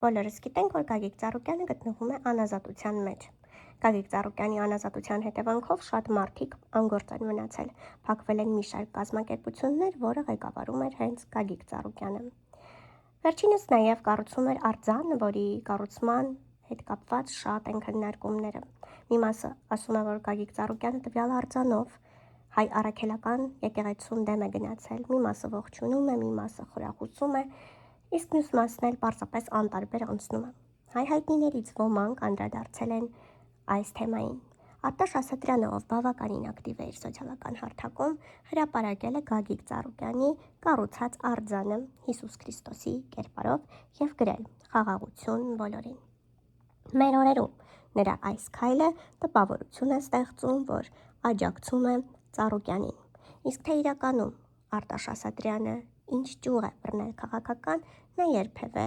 Բոլորս գիտենք, որ Գագիկ Ծառուկյանը գտնվում է անազատության մեջ։ Գագիկ Ծառուկյանի անազատության հետևանքով շատ մարդիկ անգործ են մնացել, փակվել են մի շարք կազմակերպություններ, որը ղեկավարում էր հենց Գագիկ Ծառուկյանը։ Վերջինս նաև կառուցում էր արձան, որի կառուցման հետ կապված շատ են քննարկումները։ Մի մասը ասում է, որ Գագիկ Ծառուկյանը տվյալ արձանով հայ առաքելական եկեղեցուն դեմ է գնացել, մի մասը ողջունում է, մի մասը խրախուսում է, իսկ մյուս մասն էլ պարզապես անտարբեր անցնում է։ Հայ հայտնիներից ոմանք անդրադարձել են այս թեմային։ Արտաշ Ասատրյանը, ով բավականին ակտիվ է իր սոցիալական հարթակում, հրապարակել է Գագիկ Ծառուկյանի կառուցած արձանը Հիսուս Քրիստոսի կերպարով և գրել «Խաղաղություն բոլորին»։ Մեր օրերում նրա այս քայլը տպավորություն է ստեղծում, որ աջակցում է Ծառուկյանին, իսկ թե իրականում Արտաշ Ասատրյանը ինչ ճյուղ է բռնել քաղաքական, նա երբևէ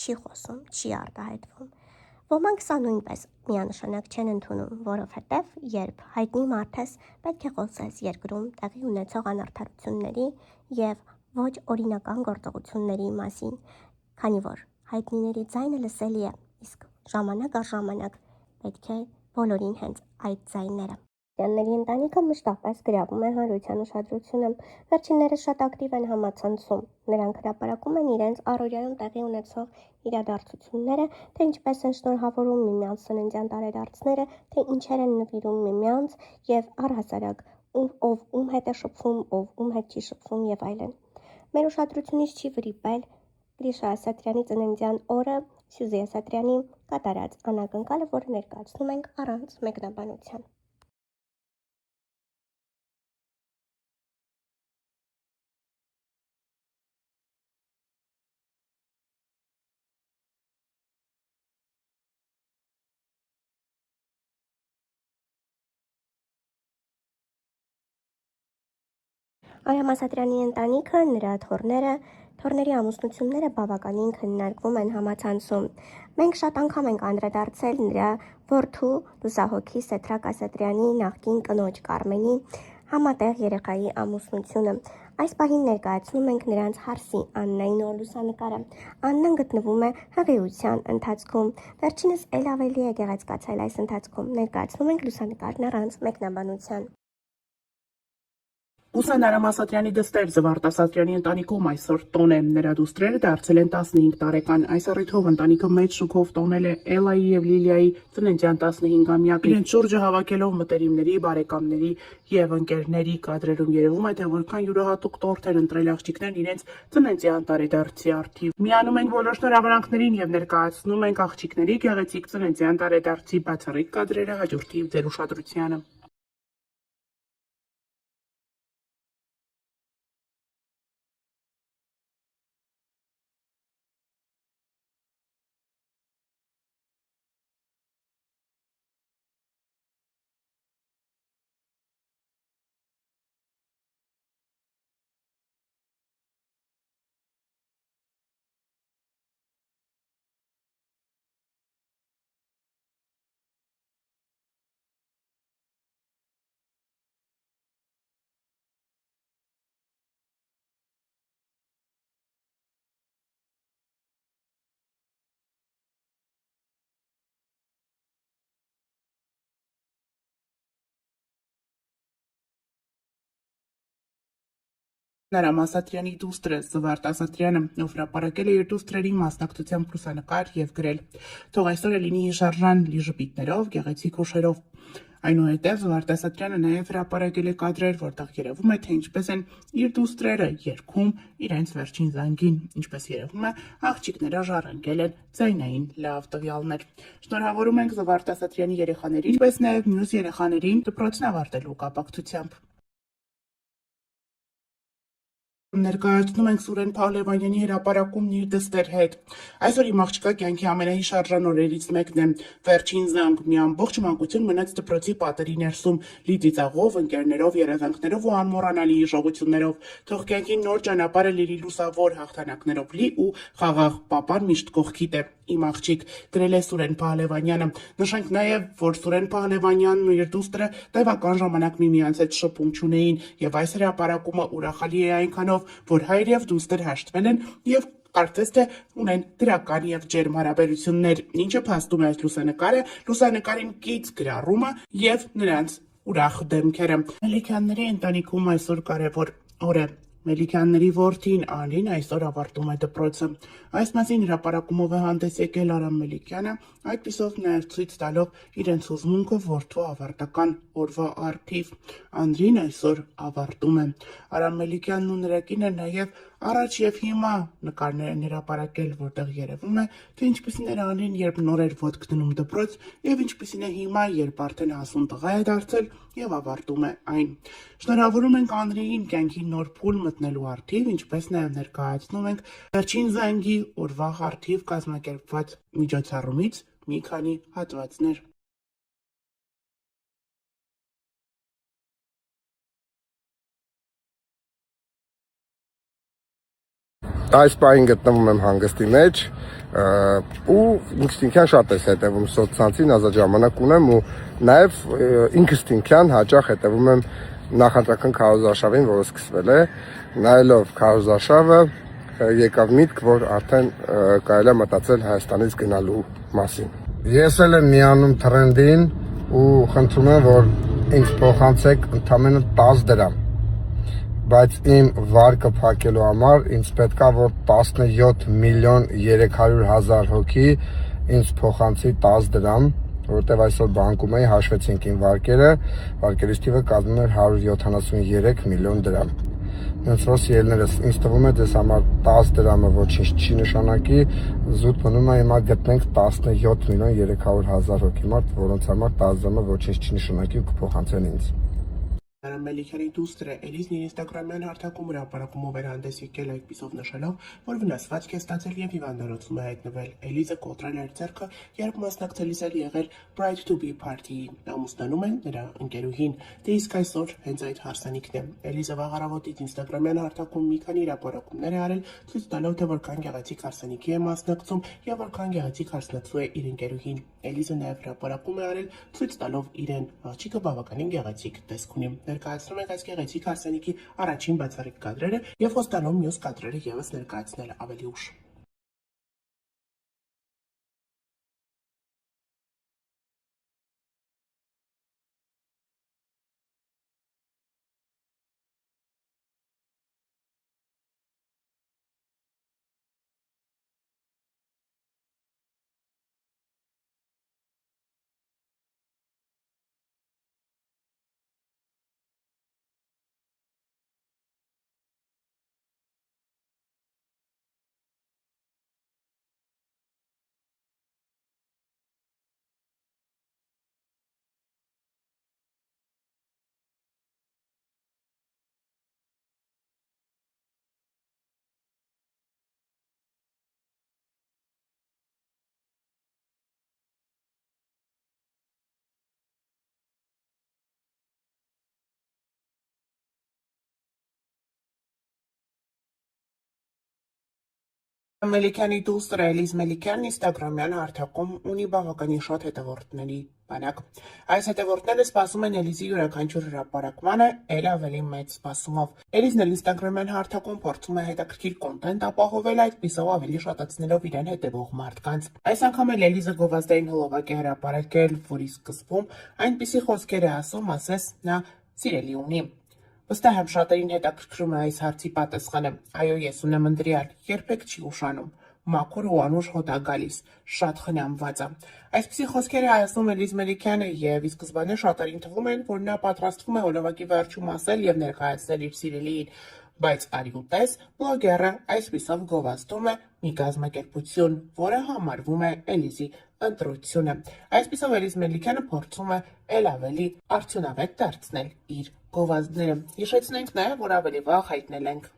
չի խոսում, չի արտահայտվում։ Ոմանք սա նույնպես միանշանակ չեն ընդունում, որովհետև երբ հայտնի մարդ ես, պետք է խոսես երկրում տեղի ունեցող անարդարությունների և ոչ օրինական գործողությունների մասին, քանի որ հայտնիների ձայնը լսելի է, իսկ ժամանակ առ ժամանակ պետք է բոլորին հենց այդ ձայները։ Յանների ընտանիքը մշտապես գրավում է հանրության ուշադրությունը, վերջիններս շատ ակտիվ են համացանցում, նրանք հրապարակում են իրենց առօրյայում տեղի ունեցող իրադարձությունները, թե ինչպես են շնորհավորում միմյանց ծննդյան տարեդարձները, թե ինչեր են նվիրում միմյանց և առհասարակ ով ում հետ է շփվում, ով ում հետ չի շփվում և այլն։ Մեր ուշադրությունից չի վրիպել Գրիշա Ասատրյանի ծննդյան օրը Սյուզի Ասատրյանի կատարած անակնկալը, որը ներկայացնում ենք առանց մեկնաբանության։ Արամ Ասատրյանի ընտանիքը, նրա թոռների ամուսնությունները բավականին քննարկվում են համացանցում։ Մենք շատ անգամ ենք անդրադարձել նրա որդու լուսահոգի Սեդրակ Ասատրյանի նախկին կնոջ Կարմենի համատեղ երեխայի ամուսնությունը։ Այս պահին ներկայացնում ենք նրանց հարսի Աննայի նոր լուսանկարը։ Աննան գտնվում է հղիության ընթացքում։ Վերջինս էլ ավելի է գեղեցկացել այս ընթացքում։ Ներկայացնում ենք լուսանկարն առանց մեկնաբանության։ Ուսան Արամ Ասատրյանի դստեր Զվարթ Ասատրյանի ընտանիքում այսօր տոն է։ Նրա դուստրերը դարձել են 15 տարեկան։ Այս առիթով ընտանիքը մեծ շուքով տոնել է Էլայի և Լիլիայի ծննդյան 15-ամյակը։ Իրենց շուրջը հավաքելով մտերիմների, բարեկամների և ընկերների կադրերում երևում է, թե որքան յուրահատուկ տորթ են ընտրել աղջիկներն իրենց ծննդյան տարեդարձի առթիվ։ Միանում ենք բոլոր շնորհավորանքներին և ներկայացնում ենք աղջիկների գեղեցիկ ծննդյան տարեդարձի բացառիկ կադրերը հաջորդիվ ձեր ուշադրությանը։ Արամ Ասատրյանի դուստրը Զվարթ Ասատրյանը, ով հրապարակել է իր դուստրերի մասնակցությամբ լուսանկար և գրել. «Թող այսօրը լինի հիշարժան լի ժպիտներով, գեղեցիկ հուշերով»։ Այնուհետև Զվարթ Ասատրյանը նաև հրապարակել է կադրեր, որտեղ երևում է, թե ինչպես են իր դուստրերը երգում իրենց վերջին զանգին։ Ինչպես երևում է, աղջիկները ժառանգել են ձայնային լավ տվյալներ։ Շնորհավորում ենք Զվարթ Ասատրյանի երեխաներին, ինչպես նաև մյուս երեխաներին դպրոցն ավարտելու կապակցությամբ։ Ներկայացնում ենք Սուրեն Փահլևանյանի հրապարակումն իր դստեր հետ։ Այսօր իմ աղջկա կյանքի ամենահիշարժան օրերից մեկն է։ Վերջին զանգ, մի ամբողջ մանկություն մնաց դպրոցի պատերի ներսում, լի ծիծաղով, ընկերներով, երազանքներով ու անմոռանալի հիշողություններով։ Թող կյանքի նոր ճանապարհը լինի լուսավոր հաղթանակներով լի ու խաղաղ, պապան միշտ կողքիդ է, իմ աղջիկ, գրել է Սուրեն Փահլևանյանը։ Նշենք նաև, որ Սուրեն Փահլևանյանն ու իր դուստրը տևական ժամանակ միմյանց հետ շփում չունեին, և այս հրապարակումը ուրախալի է այնքանով, որ հայր եւ դուստր հաշտվել են եւ կարծես թե ունեն դրական եւ ջերմ հարաբերություններ, ինչը փաստում է այս լուսանկարին կից գրառումը եւ նրանց ուրախ դեմքերը։ Մելիքյանների ընտանիքում այսօր կարևոր օր է։ Մելիքյանների որդին Ալին այսօր ավարտում է դպրոցը։ Այս մասին հրապարակումով է հանդես եկել Արամ Մելիքյանը, այդպիսով նաև ցույց տալով իրենց հուզմունքը որդու ավարտական օրվա առթիվ։ Անդրին այսօր ավարտում է։ Արամ Մելիքյանն ու նրա կինը նաև առաջ եւ հիմա նկարներ են հրապարակել, որտեղ երևում է, թե ինչպիսին էր Անդրին, երբ նոր էր ոտք դնում դպրոց, եւ ինչպիսին է հիմա, երբ արդեն հասուն տղա է դարձել եւ ավարտում է այն։ Շնորհավորում ենք Անդրեին կյանքի նոր փուլ մտնելու առթիվ, ինչպես նաև ներկայացնում ենք վերջին զանգի օրվա առթիվ կազմակերպված միջոցառումից մի քանի հատվածներ։ Այս պահին գտնվում եմ հանգստի մեջ ու ինքնին շատ ես հետևում սոցցանցին, ազատ ժամանակ ունեմ ու նաև ինքնին հաճախ հետևում եմ նախընտրական քարոզարշավին, որը սկսվել է, նայելով քարոզարշավը եկավ միտք, որ արդեն կարելի է մտածել Հայաստանից գնալու մասին։ Ես էլ եմ միանում թրենդին ու խնդրում եմ, որ ինձ փոխանցեք ընդամենը 10 դրամ, բայց իմ վարկը փակելու համար ինձ պետքա, որ 17 միլիոն 300 հազար հոգի ինձ փոխանցի 10 դրամ, որտեվ այսօր բանկում էի, հաշվեցինք իմ վարկերից թիվը կազմում էր 173 միլիոն դրամ։ Հենց որ սիրելիներս, ինձ թվում է դες համար 10 դրամը ոչինչ չի նշանակի, զուտ մնում է հիմա գտնենք 17 միլիոն 300 հազար հոգի մարդ, որոնց համար 10 դրամը ոչինչ չի նշանակի ու կփոխանցեն ինձ։ Արամ Մելիքյանի դուստրը Էլիզն իր ինստագրամյան հերթակում հրապարակումով էր հանդես եկել, այդպիսով նշելով, որ վնասվածք է ստացել եւ հիվանդանոցում է հայտնվել։ Էլիզը կոտրել էր ձեռքը, երբ մասնակցելիս էր եղել Pride to be party-ի։ Ամուսնանում են նրա ընկերուհին։ Դե իսկ այսօր հենց այդ հարսանիքն է։ Էլիզը վաղ առավոտից ինստագրամյան հերթակում մի քանի հրապարակումներ է արել, ցույց տալով, թե որքան գեղեցիկ հարսանիքի է մասնակցում եւ որքան գեղեցիկ հարսնացու է իր ընկերուհին։ Էլիզը նաեւ հրապարակում է արել, ցույց տալով իրեն, աղջիկը բավականին գեղեցիկ տեսք ունի։ Ներկայացնում ենք այս գեղեցիկ հարսանիքի առաջին բացառիկ կադրերը եւ խոստանում մյուս կադրերը եւս ներկայացնել ավելի ուշ։ Մելիքյանի դուստրը Էլիզ Մելիքյանն ինստագրամյան հարթակում ունի բավականին շատ հետևորդների բանակ։ Այս հետևորդները սպասում են Էլիզի յուրաքանչյուր հրապարակմանը էլ ավելի մեծ սպասումով։ Էլիզն էլ ինստագրամյան հարթակում փորձում է հետաքրքիր կոնտենտ ապահովել, այդպիսով ավելի շատացնելով իրեն հետևող մարդկանց։ Այս անգամ էլ Էլիզը գովազդային հոլովակ է հրապարակել, որի սկզբում այնպիսի խոսքեր է ասում, ասես նա սիրելի ունի։ Վստահ եմ շատերին հետաքրքրում է այս հարցի պատասխանը։ Այո, ես ունեմ ընտրյալ, երբեք չի ուշանում։ Մաքուր ու անուշ հոտ ա գալիս, շատ խնամված է։ Այսպիսի խոսքեր է ասում Էլիզ Մելիքյանը եւ ի սկզբանե շատերին թվում են, որ նա պատրաստվում է հոլովակի վերջում ասել եւ ներկայացնել իր սիրելիին, բայց արի ու տես, բլոգերը այսպիսով գովազդում է մի կազմակերպություն, որը համարվում է Էլիզի ընտրությունը։ Այսպիսով Էլիզ Մելիքյանը փորձում է ել ավելի արդյունավետ դարձնել իր գովազդները։ Հիշեցնենք նաև, որ ավելի վաղ հայտնել ենք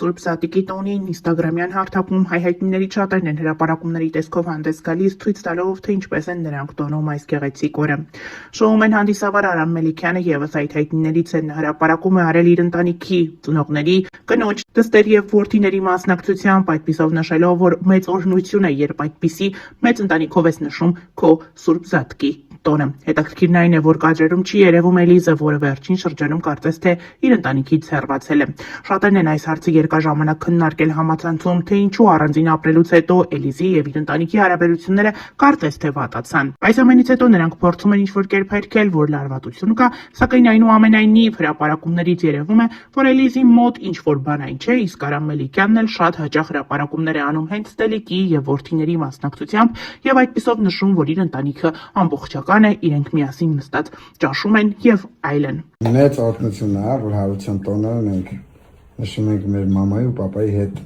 Սուրբ Սատիկի տոնին ինստագրամյան հարթակում հայհայտնիների շատերն են հրապարակումների տեսքով հանդես գալիս, ցույց տալով, թե ինչպես են նրանք տոնում այս գեղեցիկ օրը։ Շոում են հանդիսավոր Արամ Մելիքյանը եւս այդ հայտնիներից են, հրապարակում է արել իր ընտանիքի, ծնողների, կնոջ, դստեր եւ որդիների մասնակցությամբ, այդպիսով նշելով, որ մեծ օրհնություն է, երբ այդպիսի մեծ ընտանիքով ես նշում քո Սուրբ Զատկի տոնը։ Հետաքրքիրն այն է, որ կադրերում չի երևում Էլիզը, որը վերջին շրջանում կարծես թե իր ընտանիքից հեռացել է։ Շատերն են այս հարցը երկար ժամանակ քննարկել համացանցում, թե ինչու առանձին ապրելուց հետո Էլիզի եւ իր ընտանիքի հարաբերությունները կարծես թե վատացան։ Այս ամենից հետո նրանք փորձում են ինչ-որ կերպ հերքել, որ լարվածություն կա, սակայն այնուամենայնիվ հրապարակումներից երևում է, որ Էլիզի մոտ ինչ-որ բան այն չէ, իսկ Արամ Մելիքյանն էլ շատ հաճախ հրապարակումներ է անում հենց Տելիկի եւ որդիների մասնակցությամբ եւ այդպիսով նշում, որ իր ընտանիքը ամբողջական է, իրենք միասին նստած ճաշում են եւ այլն։ Մեծ օգնություն է, որ հարության տոնը մենք նշում ենք մեր մամայի ու պապայի հետ։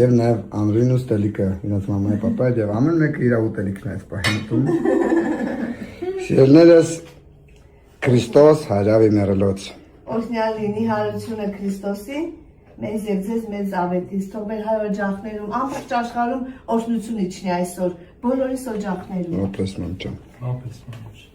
Եվ նաեւ Անրին ու Ստելիկը, իրենց մամայի պապայի հետ եւ ամեն մեկը իր ուտելիքն է այս պահին ուտում։ Շիրներս Քրիստոս հարավի մերելոց։ Օրհնյալ լինի հարությունը Քրիստոսի, մեզ եւ ձեզ մեծ ավետից, թող մեր հայ օջախներում, ամբողջ աշխարհում օրհնություն իջնի այսօր, բոլորիս օջախներում։ Ողջույն մամջան։ Ողջույն։